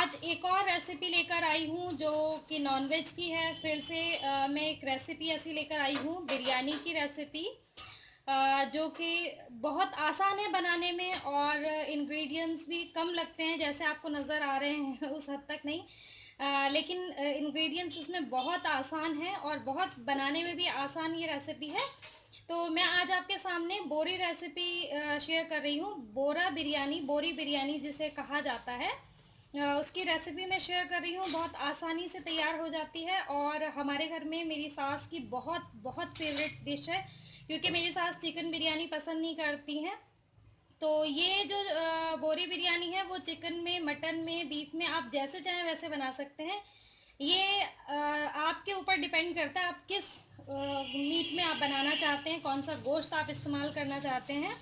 आज एक और रेसिपी लेकर आई हूँ जो कि नॉनवेज की है। फिर से मैं एक रेसिपी ऐसी लेकर आई हूँ, बिरयानी की रेसिपी, जो कि बहुत आसान है बनाने में और इंग्रेडिएंट्स भी कम लगते हैं जैसे आपको नज़र आ रहे हैं उस हद तक नहीं। लेकिन इंग्रेडिएंट्स इसमें बहुत आसान है और बहुत बनाने में भी आसान ये रेसिपी है। तो मैं आज आपके सामने बोरी रेसिपी शेयर कर रही हूँ। बोरी बिरयानी जिसे कहा जाता है, उसकी रेसिपी मैं शेयर कर रही हूँ। बहुत आसानी से तैयार हो जाती है और हमारे घर में मेरी सास की बहुत बहुत फेवरेट डिश है, क्योंकि मेरी सास चिकन बिरयानी पसंद नहीं करती हैं। तो ये जो बोरी बिरयानी है वो चिकन में, मटन में, बीफ में, आप जैसे चाहें वैसे बना सकते हैं। ये आपके ऊपर डिपेंड करता है आप किस मीट में आप बनाना चाहते हैं, कौन सा गोश्त आप इस्तेमाल करना चाहते हैं।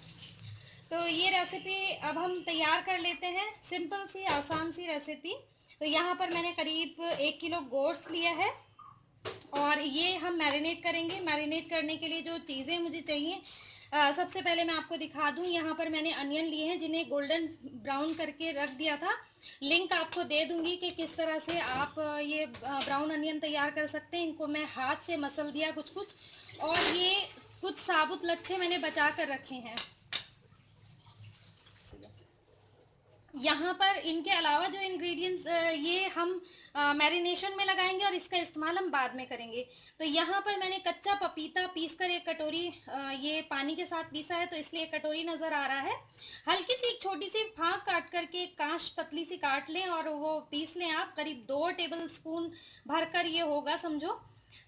तो ये रेसिपी अब हम तैयार कर लेते हैं, सिंपल सी आसान सी रेसिपी। तो यहाँ पर मैंने करीब 1 किलो गोश्त लिया है और ये हम मैरिनेट करेंगे। मैरिनेट करने के लिए जो चीज़ें मुझे चाहिए, सबसे पहले मैं आपको दिखा दूं। यहाँ पर मैंने अनियन लिए हैं जिन्हें गोल्डन ब्राउन करके रख दिया था। लिंक आपको दे दूंगी कि किस तरह से आप ये ब्राउन अनियन तैयार कर सकते हैं। इनको मैं हाथ से मसल दिया कुछ कुछ, और ये कुछ साबुत लच्छे मैंने बचा कर रखे हैं। यहाँ पर इनके अलावा जो इंग्रेडिएंट्स ये हम मैरिनेशन में लगाएंगे और इसका इस्तेमाल हम बाद में करेंगे। तो यहाँ पर मैंने कच्चा पपीता पीस कर एक कटोरी, ये पानी के साथ पीसा है तो इसलिए एक कटोरी नज़र आ रहा है। हल्की सी एक छोटी सी फाँक काट करके एक कांच पतली सी काट लें और वो पीस लें आप। करीब 2 टेबल स्पून भर कर ये होगा समझो।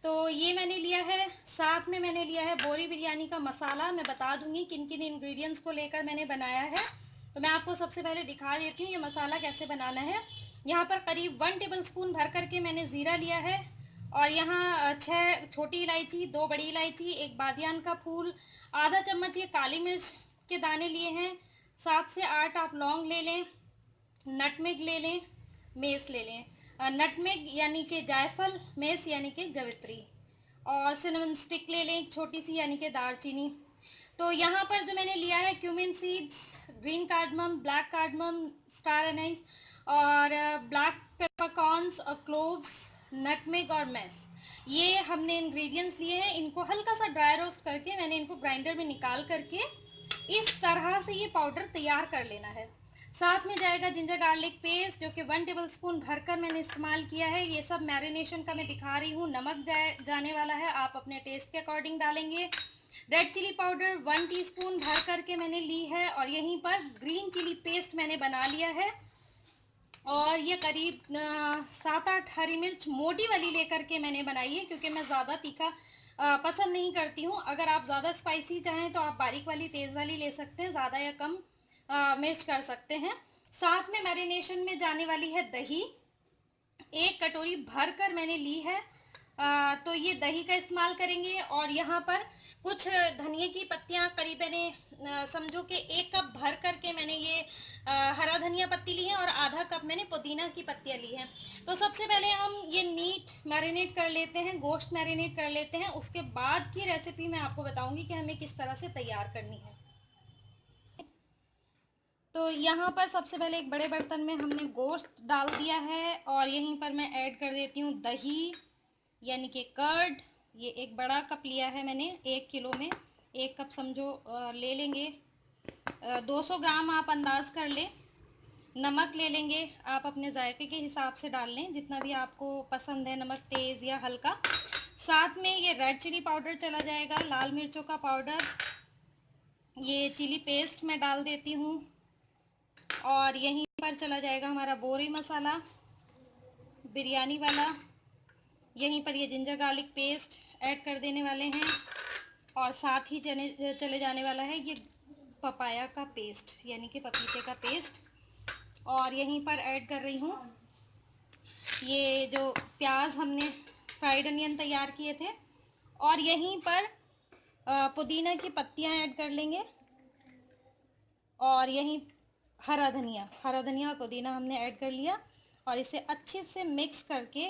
तो ये मैंने लिया है। साथ में मैंने लिया है बोरी बिरयानी का मसाला। मैं बता दूंगी किन किन इंग्रेडिएंट्स को लेकर मैंने बनाया है। तो मैं आपको सबसे पहले दिखा देती हूँ ये मसाला कैसे बनाना है। यहाँ पर करीब 1 टेबल स्पून भर करके मैंने ज़ीरा लिया है, और यहाँ 6 छोटी इलायची, 2 बड़ी इलायची, 1 बादियान का फूल, आधा चम्मच ये काली मिर्च के दाने लिए हैं, 7 से 8 आप लौंग ले लें, नटमेग ले लें, मेस ले लें। नटमेग यानी कि जायफल, मेस यानी कि जवित्री, और सिनेमन स्टिक ले लें एक छोटी सी यानी कि दालचीनी। तो यहाँ पर जो मैंने लिया है cumin seeds, green cardamom, black cardamom, star anise, और ब्लैक पेपरकॉर्न्स और क्लोव्स, नटमेग और मैस। ये हमने इंग्रेडिएंट्स लिए हैं। इनको हल्का सा ड्राई रोस्ट करके मैंने इनको ग्राइंडर में निकाल करके इस तरह से ये पाउडर तैयार कर लेना है। साथ में जाएगा जिंजर गार्लिक पेस्ट, जो कि 1 टेबल स्पून भरकर मैंने इस्तेमाल किया है। ये सब मैरिनेशन का मैं दिखा रही हूँ। नमक जाने वाला है, आप अपने टेस्ट के अकॉर्डिंग डालेंगे। रेड चिली पाउडर 1 टीस्पून भर करके मैंने ली है, और यहीं पर ग्रीन चिली पेस्ट मैंने बना लिया है। और ये करीब 7-8 हरी मिर्च मोटी वाली लेकर के मैंने बनाई है, क्योंकि मैं ज़्यादा तीखा पसंद नहीं करती हूँ। अगर आप ज़्यादा स्पाइसी चाहें तो आप बारीक वाली तेज़ वाली ले सकते हैं, ज़्यादा या कम मिर्च कर सकते हैं। साथ में मैरिनेशन में जाने वाली है दही, 1 कटोरी भर कर मैंने ली है। तो ये दही का इस्तेमाल करेंगे। और यहाँ पर कुछ धनिया की पत्तियाँ करीब मैंने समझो कि 1 कप भर करके मैंने ये हरा धनिया पत्ती ली है, और आधा कप मैंने पुदीना की पत्तियाँ ली हैं। तो सबसे पहले हम ये मीट मैरिनेट कर लेते हैं, गोश्त मैरिनेट कर लेते हैं। उसके बाद की रेसिपी मैं आपको बताऊंगी कि हमें किस तरह से तैयार करनी है। तो यहाँ पर सबसे पहले एक बड़े बर्तन में हमने गोश्त डाल दिया है, और यहीं पर मैं ऐड कर देती हूँ दही यानी कि कर्ड। ये एक बड़ा कप लिया है मैंने, 1 किलो में 1 कप समझो ले लेंगे। 200 ग्राम आप अंदाज़ कर लें। नमक ले लेंगे, आप अपने जायके के हिसाब से डाल लें, जितना भी आपको पसंद है, नमक तेज़ या हल्का। साथ में ये रेड चिली पाउडर चला जाएगा, लाल मिर्चों का पाउडर, ये चिली पेस्ट मैं डाल देती हूँ, और यहीं पर चला जाएगा हमारा बोरी मसाला बिरयानी वाला। यहीं पर ये जिंजर गार्लिक पेस्ट ऐड कर देने वाले हैं, और साथ ही चले जाने वाला है ये पपाया का पेस्ट यानी कि पपीते का पेस्ट। और यहीं पर ऐड कर रही हूँ ये जो प्याज हमने फ्राइड अनियन तैयार किए थे, और यहीं पर पुदीना की पत्तियाँ ऐड कर लेंगे, और यहीं हरा धनिया और पुदीना हमने ऐड कर लिया, और इसे अच्छे से मिक्स करके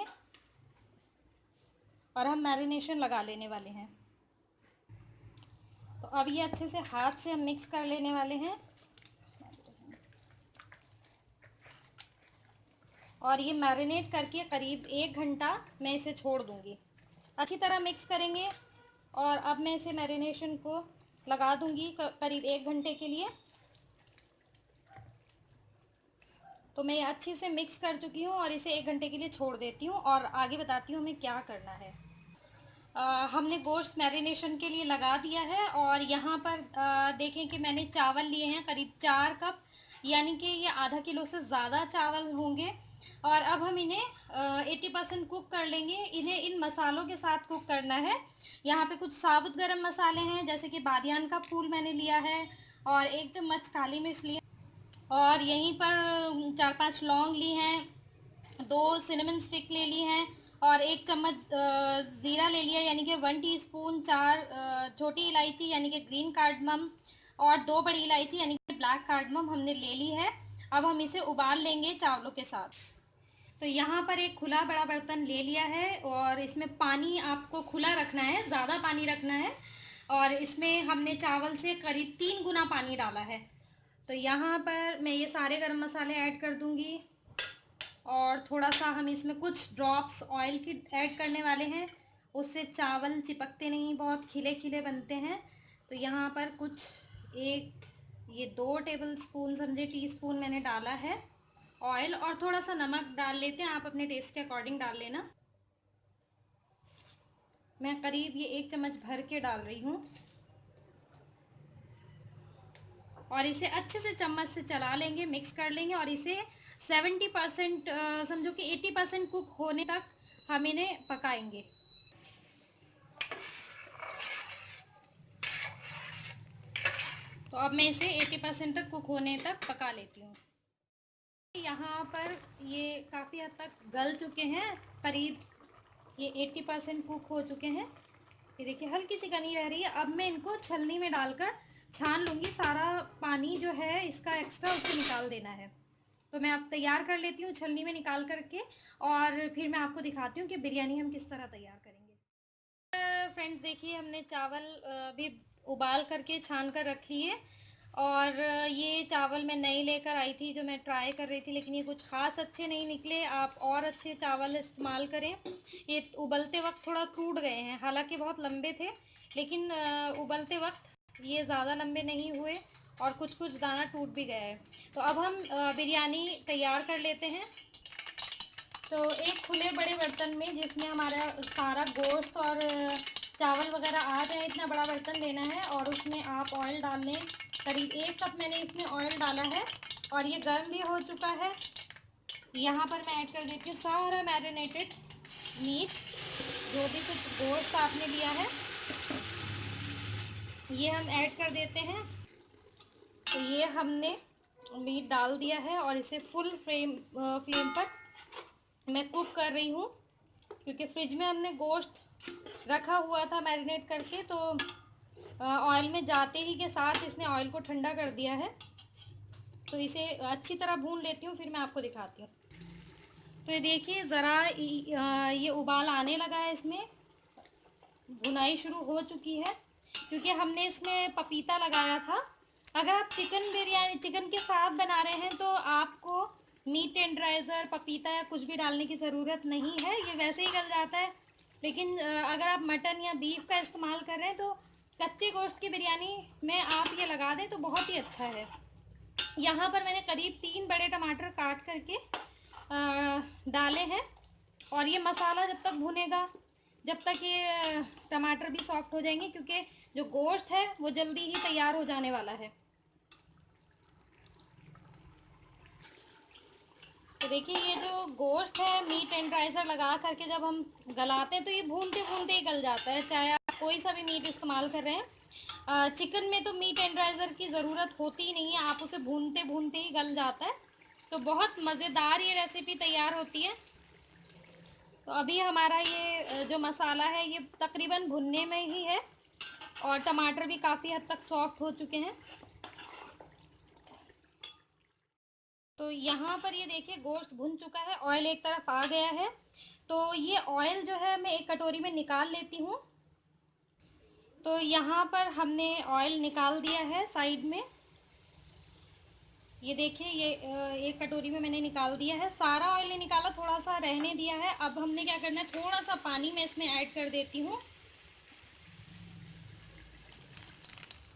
और हम मैरिनेशन लगा लेने वाले हैं। तो अब ये अच्छे से हाथ से हम मिक्स कर लेने वाले हैं, और ये मैरिनेट करके करीब 1 घंटा मैं इसे छोड़ दूँगी। अच्छी तरह मिक्स करेंगे और अब मैं इसे मैरिनेशन को लगा दूँगी करीब 1 घंटे के लिए। तो मैं ये अच्छे से मिक्स कर चुकी हूँ और इसे 1 घंटे के लिए छोड़ देती हूँ और आगे बताती हूँ हमें क्या करना है। हमने गोश्त मैरिनेशन के लिए लगा दिया है और यहाँ पर देखें कि मैंने चावल लिए हैं करीब 4 कप, यानी कि ये आधा किलो से ज़्यादा चावल होंगे। और अब हम इन्हें 80% कुक कर लेंगे। इन्हें इन मसालों के साथ कुक करना है। यहाँ पे कुछ साबुत गरम मसाले हैं, जैसे कि बादियान का फूल मैंने लिया है और 1 चम्मच काली मिर्च लिया और यहीं पर 4-5 लौंग ली हैं, 2 सिनेमन स्टिक ले ली हैं और 1 चम्मच ज़ीरा ले लिया, यानी कि 1 टीस्पून, 4 छोटी इलायची यानी कि ग्रीन कार्डमम और 2 बड़ी इलायची यानी कि ब्लैक कार्डमम हमने ले ली है। अब हम इसे उबाल लेंगे चावलों के साथ। तो यहाँ पर एक खुला बड़ा बर्तन ले लिया है और इसमें पानी आपको खुला रखना है, ज़्यादा पानी रखना है और इसमें हमने चावल से करीब 3 गुना पानी डाला है। तो यहाँ पर मैं ये सारे गरम मसाले ऐड कर दूँगी और थोड़ा सा हम इसमें कुछ ड्रॉप्स ऑयल की ऐड करने वाले हैं, उससे चावल चिपकते नहीं, बहुत खिले खिले बनते हैं। तो यहाँ पर कुछ ये 2 टेबलस्पून समझे टीस्पून मैंने डाला है ऑयल और थोड़ा सा नमक डाल लेते हैं, आप अपने टेस्ट के अकॉर्डिंग डाल लेना। मैं करीब ये 1 चम्मच भर के डाल रही हूँ और इसे अच्छे से चम्मच से चला लेंगे, मिक्स कर लेंगे और इसे 70% समझो कि 80% कुक होने तक हम इन्हें पकाएंगे। तो अब मैं इसे 80% तक कुक होने तक पका लेती हूँ। यहाँ पर ये काफ़ी हद तक गल चुके हैं, करीब ये 80% कुक हो चुके हैं। ये देखिए हल्की सी कनी रह रही है। अब मैं इनको छलनी में डालकर छान लूँगी, सारा पानी जो है इसका एक्स्ट्रा उसे निकाल देना है। तो मैं अब तैयार कर लेती हूँ छलनी में निकाल करके और फिर मैं आपको दिखाती हूँ कि बिरयानी हम किस तरह तैयार करेंगे। फ्रेंड्स देखिए हमने चावल भी उबाल करके छान कर रख लिए और ये चावल मैं नई लेकर आई थी जो मैं ट्राई कर रही थी, लेकिन ये कुछ ख़ास अच्छे नहीं निकले। आप और अच्छे चावल इस्तेमाल करें। ये उबलते वक्त थोड़ा टूट गए हैं, हालांकि बहुत लंबे थे, लेकिन उबलते वक्त ये ज़्यादा लंबे नहीं हुए और कुछ कुछ दाना टूट भी गया है। तो अब हम बिरयानी तैयार कर लेते हैं। तो एक खुले बड़े बर्तन में जिसमें हमारा सारा गोश्त और चावल वगैरह आ जाए, इतना बड़ा बर्तन लेना है और उसमें आप ऑयल डाल लें। करीब 1 कप मैंने इसमें ऑयल डाला है और ये गर्म भी हो चुका है। यहाँ पर मैं ऐड कर देती हूँ सारा मैरिनेटेड मीट, जो भी कुछ गोश्त आपने लिया है ये हम ऐड कर देते हैं। तो ये हमने मीट डाल दिया है और इसे फुल फ्लेम पर मैं कुक कर रही हूँ, क्योंकि फ्रिज में हमने गोश्त रखा हुआ था मैरिनेट करके, तो ऑयल में जाते ही के साथ इसने ऑयल को ठंडा कर दिया है। तो इसे अच्छी तरह भून लेती हूँ, फिर मैं आपको दिखाती हूँ। तो ये देखिए ज़रा ये उबाल आने लगा है, इसमें भुनाई शुरू हो चुकी है, क्योंकि हमने इसमें पपीता लगाया था। अगर आप चिकन के साथ बना रहे हैं तो आपको मीट टेंडराइज़र, पपीता या कुछ भी डालने की ज़रूरत नहीं है, ये वैसे ही गल जाता है। लेकिन अगर आप मटन या बीफ का इस्तेमाल कर रहे हैं तो कच्चे गोश्त की बिरयानी में आप ये लगा दें तो बहुत ही अच्छा है। यहाँ पर मैंने करीब 3 बड़े टमाटर काट करके डाले हैं और ये मसाला जब तक भुनेगा, जब तक ये टमाटर भी सॉफ्ट हो जाएंगे, क्योंकि जो गोश्त है वो जल्दी ही तैयार हो जाने वाला है। तो देखिए ये जो गोश्त है मीट टेंडराइज़र लगा करके जब हम गलाते हैं तो ये भूनते भूनते ही गल जाता है, चाहे आप कोई सा भी मीट इस्तेमाल कर रहे हैं। चिकन में तो मीट टेंडराइज़र की ज़रूरत होती ही नहीं है, आप उसे भूनते भूनते ही गल जाता है। तो बहुत मज़ेदार ये रेसिपी तैयार होती है। तो अभी हमारा ये जो मसाला है ये तकरीबन भुनने में ही है और टमाटर भी काफ़ी हद तक सॉफ्ट हो चुके हैं। तो यहाँ पर ये देखिए गोश्त भुन चुका है, ऑयल एक तरफ आ गया है। तो ये ऑयल जो है मैं एक कटोरी में निकाल लेती हूँ। तो यहाँ पर हमने ऑयल निकाल दिया है साइड में। ये देखिए, ये एक कटोरी में मैंने निकाल दिया है, सारा ऑयल नहीं निकाला, थोड़ा सा रहने दिया है। अब हमने क्या करना है, थोड़ा सा पानी मैं इसमें ऐड कर देती हूँ,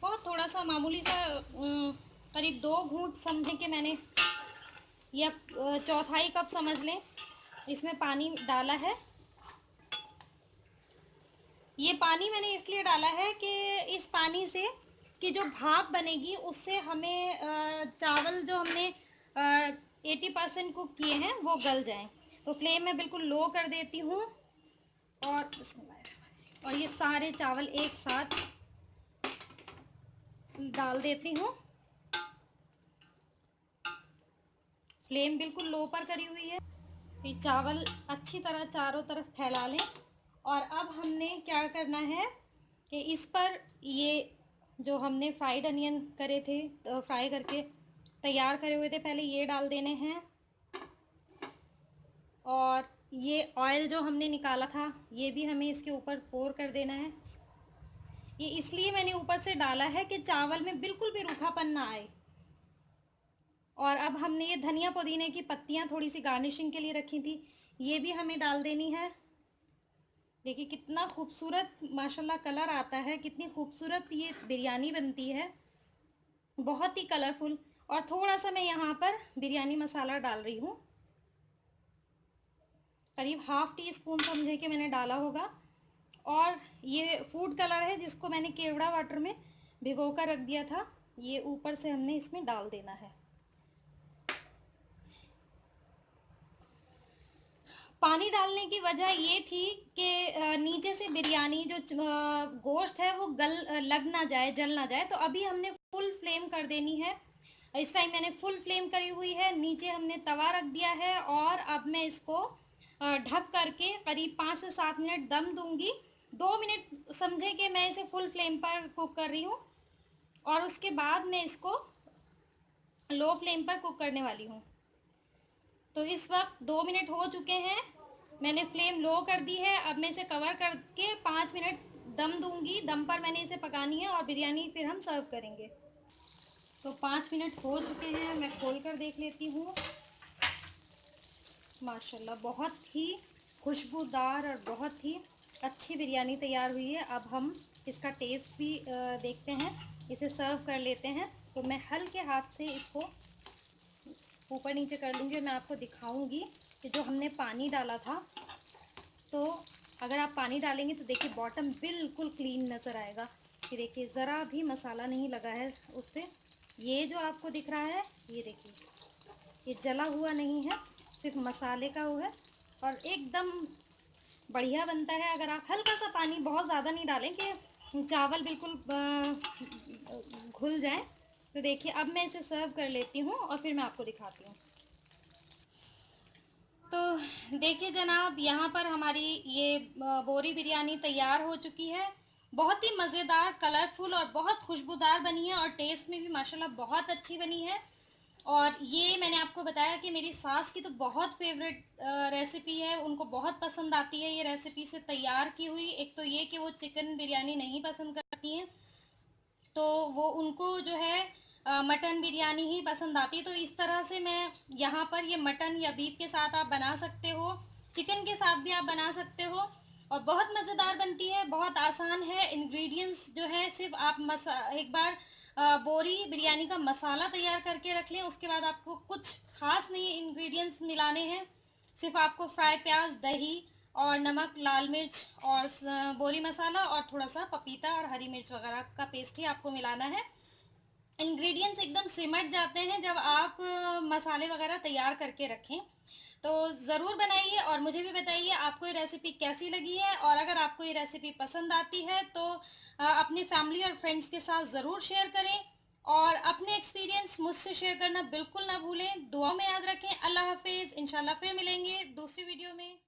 बहुत थोड़ा सा, मामूली सा, करीब 2 घूंट समझे कि मैंने, या चौथाई कप समझ लें, इसमें पानी डाला है। ये पानी मैंने इसलिए डाला है कि इस पानी से कि जो भाप बनेगी उससे हमें चावल जो हमने 80% कुक किए हैं वो गल जाएं। तो फ्लेम मैं बिल्कुल लो कर देती हूँ और ये सारे चावल एक साथ डाल देती हूँ। फ्लेम बिल्कुल लो पर करी हुई है। ये चावल अच्छी तरह चारों तरफ फैला लें। और अब हमने क्या करना है कि इस पर ये जो हमने फ्राइड अनियन करे थे, फ्राई करके तैयार करे हुए थे पहले, ये डाल देने हैं। और ये ऑयल जो हमने निकाला था ये भी हमें इसके ऊपर पोर कर देना है। ये इसलिए मैंने ऊपर से डाला है कि चावल में बिल्कुल भी रूखापन ना आए। और अब हमने ये धनिया पुदीने की पत्तियां थोड़ी सी गार्निशिंग के लिए रखी थी, ये भी हमें डाल देनी है। देखिए कितना खूबसूरत माशाल्लाह कलर आता है, कितनी खूबसूरत ये बिरयानी बनती है, बहुत ही कलरफुल। और थोड़ा सा मैं यहाँ पर बिरयानी मसाला डाल रही हूँ, करीब ½ टीस्पून समझे कि मैंने डाला होगा। और ये फूड कलर है जिसको मैंने केवड़ा वाटर में भिगो कर रख दिया था, ये ऊपर से हमने इसमें डाल देना है। पानी डालने की वजह ये थी कि नीचे से बिरयानी जो गोश्त है वो लग ना जाए, जल ना जाए। तो अभी हमने फुल फ्लेम कर देनी है। इस टाइम मैंने फुल फ्लेम करी हुई है, नीचे हमने तवा रख दिया है। और अब मैं इसको ढक करके करीब 5 से 7 मिनट दम दूंगी। 2 मिनट समझे कि मैं इसे फुल फ्लेम पर कुक कर रही हूँ और उसके बाद मैं इसको लो फ्लेम पर कुक करने वाली हूँ। तो इस वक्त 2 मिनट हो चुके हैं, मैंने फ्लेम लो कर दी है। अब मैं इसे कवर करके 5 मिनट दम दूंगी, दम पर मैंने इसे पकानी है और बिरयानी फिर हम सर्व करेंगे। तो 5 मिनट हो चुके हैं, मैं खोल कर देख लेती हूँ। माशाल्लाह बहुत ही खुशबूदार और बहुत ही अच्छी बिरयानी तैयार हुई है। अब हम इसका टेस्ट भी देखते हैं, इसे सर्व कर लेते हैं। तो मैं हल्के हाथ से इसको ऊपर नीचे कर लूँगी और मैं आपको दिखाऊंगी कि जो हमने पानी डाला था, तो अगर आप पानी डालेंगे तो देखिए बॉटम बिल्कुल क्लीन नज़र आएगा। कि देखिए ज़रा भी मसाला नहीं लगा है उससे। ये जो आपको दिख रहा है, ये देखिए ये जला हुआ नहीं है, सिर्फ मसाले का वो है और एकदम बढ़िया बनता है। अगर आप हल्का सा पानी, बहुत ज़्यादा नहीं डालें कि चावल बिल्कुल घुल जाए। तो देखिए अब मैं इसे सर्व कर लेती हूँ और फिर मैं आपको दिखाती हूँ। तो देखिए जनाब, यहाँ पर हमारी ये बोरी बिरयानी तैयार हो चुकी है। बहुत ही मज़ेदार, कलरफुल और बहुत खुशबूदार बनी है और टेस्ट में भी माशाल्लाह बहुत अच्छी बनी है। और ये मैंने आपको बताया कि मेरी सास की तो बहुत फेवरेट रेसिपी है, उनको बहुत पसंद आती है ये रेसिपी से तैयार की हुई। एक तो ये कि वो चिकन बिरयानी नहीं पसंद करती हैं, तो वो उनको जो है मटन बिरयानी ही पसंद आती है। तो इस तरह से मैं यहाँ पर ये मटन या बीफ के साथ आप बना सकते हो, चिकन के साथ भी आप बना सकते हो और बहुत मज़ेदार बनती है, बहुत आसान है। इंग्रेडिएंट्स जो है सिर्फ आप एक बार बोरी बिरयानी का मसाला तैयार करके रख लें, उसके बाद आपको कुछ ख़ास नहीं इंग्रेडिएंट्स मिलाने हैं। सिर्फ आपको फ्राई प्याज, दही और नमक, लाल मिर्च और बोरी मसाला और थोड़ा सा पपीता और हरी मिर्च वगैरह का पेस्ट ही आपको मिलाना है। इंग्रेडिएंट्स एकदम सिमट जाते हैं जब आप मसाले वगैरह तैयार करके रखें। तो ज़रूर बनाइए और मुझे भी बताइए आपको ये रेसिपी कैसी लगी है। और अगर आपको ये रेसिपी पसंद आती है तो अपनी फैमिली और फ्रेंड्स के साथ ज़रूर शेयर करें और अपने एक्सपीरियंस मुझसे शेयर करना बिल्कुल ना भूलें। दुआ में याद रखें। अल्लाह हाफिज़। इंशाल्लाह फिर मिलेंगे दूसरी वीडियो में।